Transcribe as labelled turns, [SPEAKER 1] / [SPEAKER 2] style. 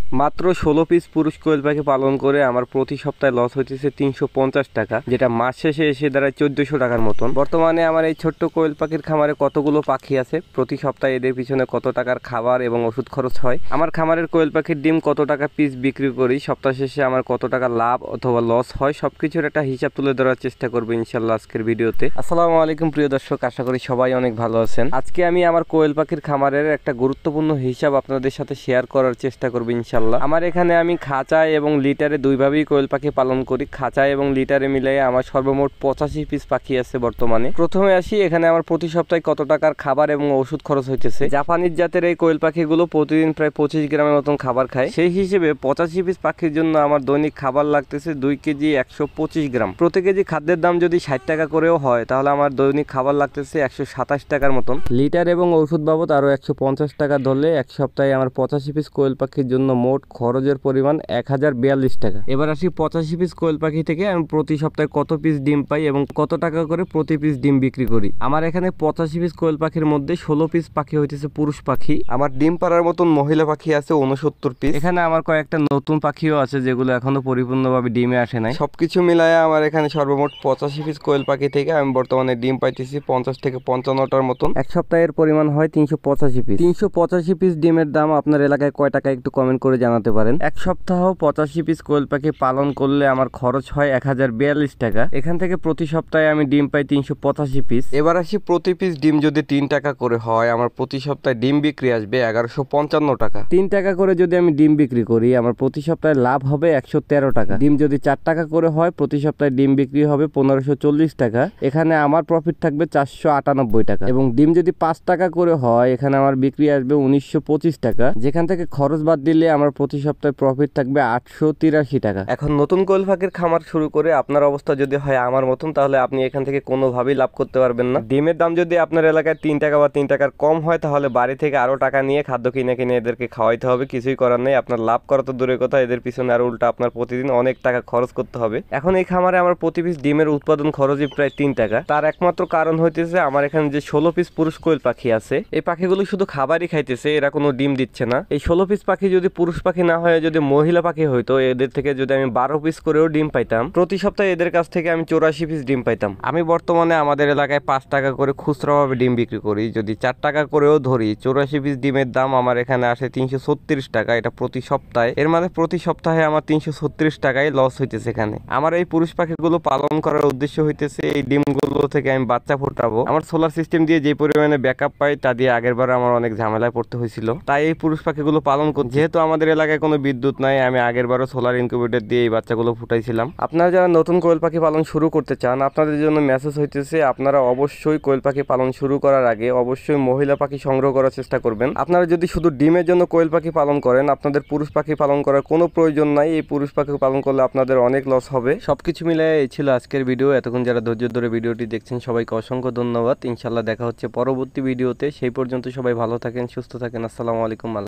[SPEAKER 1] মাত্র ১৬ পিস পুরুষ কোয়েল পাখি পালন করে আমার প্রতি সপ্তাহে লস হইতেছে ৩৫০ টাকা, যেটা মাস শেষে এসে দাঁড়ায় ১৪০০ টাকার মতন। বর্তমানে আমার এই ছোট্ট কোয়েল পাখির খামারে কতগুলো পাখি আছে, প্রতি সপ্তাহে এদের পিছনে কত টাকার খাবার এবং ওষুধ খরচ হয়, আমার খামারের কোয়েল পাখির ডিম কত টাকা পিস বিক্রি করি, সপ্তাহ শেষে আমার কত টাকা লাভ অথবা লস হয়, সবকিছুর একটা হিসাব তুলে ধরার চেষ্টা করবো ইনশাল্লাহ আজকের ভিডিওতে। আসসালামু আলাইকুম প্রিয় দর্শক, আশা করি সবাই অনেক ভালো আছেন। আজকে আমি আমার কোয়েল পাখির খামারের একটা গুরুত্বপূর্ণ হিসাব আপনাদের সাথে শেয়ার করার চেষ্টা করবো ইনশাল্লাহ। আমার এখানে আমি খাঁচায় এবং লিটারে দুইভাবেই কোয়েল পাখি পালন করি। খাঁচায় এবং লিটারে মিলিয়ে আমার সর্বমোট ৮৫ পিস পাখি আছে বর্তমানে। প্রথমে আসি এখানে আমার প্রতি সপ্তাহে কত টাকার খাবার এবং ওষুধ খরচ হইতেছে। জাপানিজ জাতের এই কোয়েল পাখিগুলো প্রতিদিন প্রায় ২৫ গ্রামের মতন খাবার খায়। সেই হিসেবে ৮৫ পিস পাখির জন্য আমার দৈনিক খাবার লাগতেছে ২ কেজি ১২৫ গ্রাম। প্রতি কেজি খাদ্যের দাম যদি ৬০ টাকা করেও হয় তাহলে আমার দৈনিক খাবার লাগতেছে ১২৭ টাকার মতন। লিটার এবং ওষুধ বাবদ আরো ১৫০ টাকা ধরলে এক সপ্তাহে আমার ৮৫ পিস কোয়েল পাখির জন্য মোট খরচের পরিমাণ ১০৪২ টাকা। এবার আসি ৮৫ পিস কোয়েল পাখি থেকে আমি প্রতি সপ্তাহে কত পিস ডিম পাই এবং কত টাকা করে প্রতি পিস ডিম বিক্রি করি। আমার এখানে ৮৫ পিস কোয়েল পাখির মধ্যে ১৬ পিস পাখি হইতেছে পুরুষ পাখি। আমার ডিম পাড়ার মতন মহিলা পাখি আছে ৬৯ পিস। এখানে আমার কয়েকটা নতুন পাখিও আছে যেগুলো এখনো পরিপূর্ণভাবে ডিমে আসে নাই। সবকিছু মিলায় আমার এখানে সর্বমোট ৮৫ পিস কোয়েল পাখি থেকে আমি বর্তমানে ডিম পাইতেছি ৫০ থেকে ৫৫টার মতন। এক সপ্তাহের পরিমাণ হয় ৩৮৫ পিস। ৩৮৫ পিস ডিমের দাম আপনার এলাকায় কয় টাকা একটু কমেন্ট করে জানাতে পারেন। এক সপ্তাহ ৮৫ পিস কোয়েল পাখি পালন করলে আমার খরচ হয় ১০৪২ টাকা। এখান থেকে প্রতি সপ্তাহে আমি ডিম পাই ৩৮৫ পিস। এবার আসি প্রতি পিস ডিম যদি ৩ টাকা করে হয় আমার প্রতি সপ্তাহে ডিম বিক্রি আসবে ১১৫৫ টাকা। ৩ টাকা করে যদি আমি ডিম বিক্রি করি আমার প্রতি সপ্তাহে লাভ হবে ১১৩ টাকা। ডিম যদি ৪ টাকা করে হয় প্রতি সপ্তাহে ডিম বিক্রি হবে ১৫৪০ টাকা। এখানে আমার প্রফিট থাকবে ৪৯৮ টাকা। এবং ডিম যদি ৫ টাকা করে হয় এখানে আমার বিক্রি আসবে ১৯২৫ টাকা। যেখান থেকে খরচ বাদ দিলে আমার প্রতি সপ্তাহে প্রফিট থাকবে ৮৮৩ টাকা। এখন নতুন কোয়েল পাখির খামার শুরু করে আপনার অবস্থা যদি হয় আমার মতন তাহলে আপনি এখান থেকে কোনোভাবেই লাভ করতে পারবেন না। ডিমের দাম যদি আপনার এলাকায় ৩ টাকা বা ৩ টাকার কম হয় তাহলে বাড়ি থেকে আরো টাকা নিয়ে খাদ্য কিনে কিনে এদেরকে খাওয়াইতে হবে, কিছুই করার নেই। আপনার লাভ করা তো দূরের কথা, এদের পিছনে আরো উল্টা আপনার প্রতিদিন অনেক টাকা খরচ করতে হবে। এখন এই খামারে আমার প্রতি পিস ডিমের উৎপাদন খরচই প্রায় ৩ টাকা। তার একমাত্র কারণ হইতেছে আমার এখানে যে ১৬ পিস পুরুষ কোয়েল পাখি আছে এই পাখিগুলো শুধু খাবারই খাইতেছে, এরা কোনো ডিম দিচ্ছে না। এই ১৬ পিস পাখি যদি পুরুষ পাখি না হয়ে যদি মহিলা পাখি হইতো এদের থেকে যদি আমি ১২ পিস করেও ডিম পাইতাম প্রতি সপ্তাহে এদের কাছ থেকে আমি ৮৪ পিস ডিম পাইতাম। আমি বর্তমানে আমাদের এলাকায় ৫ টাকা করে খুচরাভাবে ডিম বিক্রি করি। যদি ৪ টাকা করেও ধরি ৮৪ পিস ডিমের দাম আমার এখানে আসে ৩৩৬ টাকা। এটা প্রতি সপ্তাহে। এর মানে প্রতি সপ্তাহে আমার ৩৩৬ টাকায় লস হইতেছে। এখানে আমার এই পুরুষ পাখিগুলো পালন করার উদ্দেশ্য হইতেছে এই ডিমগুলো থেকে আমি বাচ্চা ফোটাবো। আমার সোলার সিস্টেম দিয়ে যে পরিমাণে ব্যাকআপ পাই তা দিয়ে আগেরবার আমার অনেক ঝামেলায় পড়তে হয়েছিল, তাই এই পুরুষ পাখিগুলো পালন করি। যেহেতু আমাদের এলাকায় কোনো বিদ্যুৎ নাই আমি আগেরবারও সোলার ইনকিউবেটর দিয়ে এই বাচ্চাগুলো ফুটাইছিলাম। আপনারা যারা নতুন কোয়েল পাখি পালন শুরু করতে চান আপনাদের জন্য মেসেজ হইতেছে আপনারা অবশ্যই কোয়েল পাখি পালন শুরু করার আগে অবশ্যই মহিলা পাখি সংগ্রহ করার চেষ্টা করবেন। আপনারা যদি শুধু ডিমের জন্য কোয়েল পাখি পালন করেন আপনাদের পুরুষ পাখি পালন করার কোনো প্রয়োজন নাই। এই পুরুষ পাখি পালন করলে আপনাদের অনেক লস হবে। সবকিছু মিলে এই ছিল আজকের ভিডিও। এতক্ষণ যারা ধৈর্য ধরে ভিডিওটি দেখছেন সবাইকে অসংখ্য ধন্যবাদ। ইনশাল্লাহ দেখা হচ্ছে পরবর্তী ভিডিওতে। সেই পর্যন্ত সবাই ভালো থাকেন, সুস্থ থাকেন। আসসালামু আলাইকুম।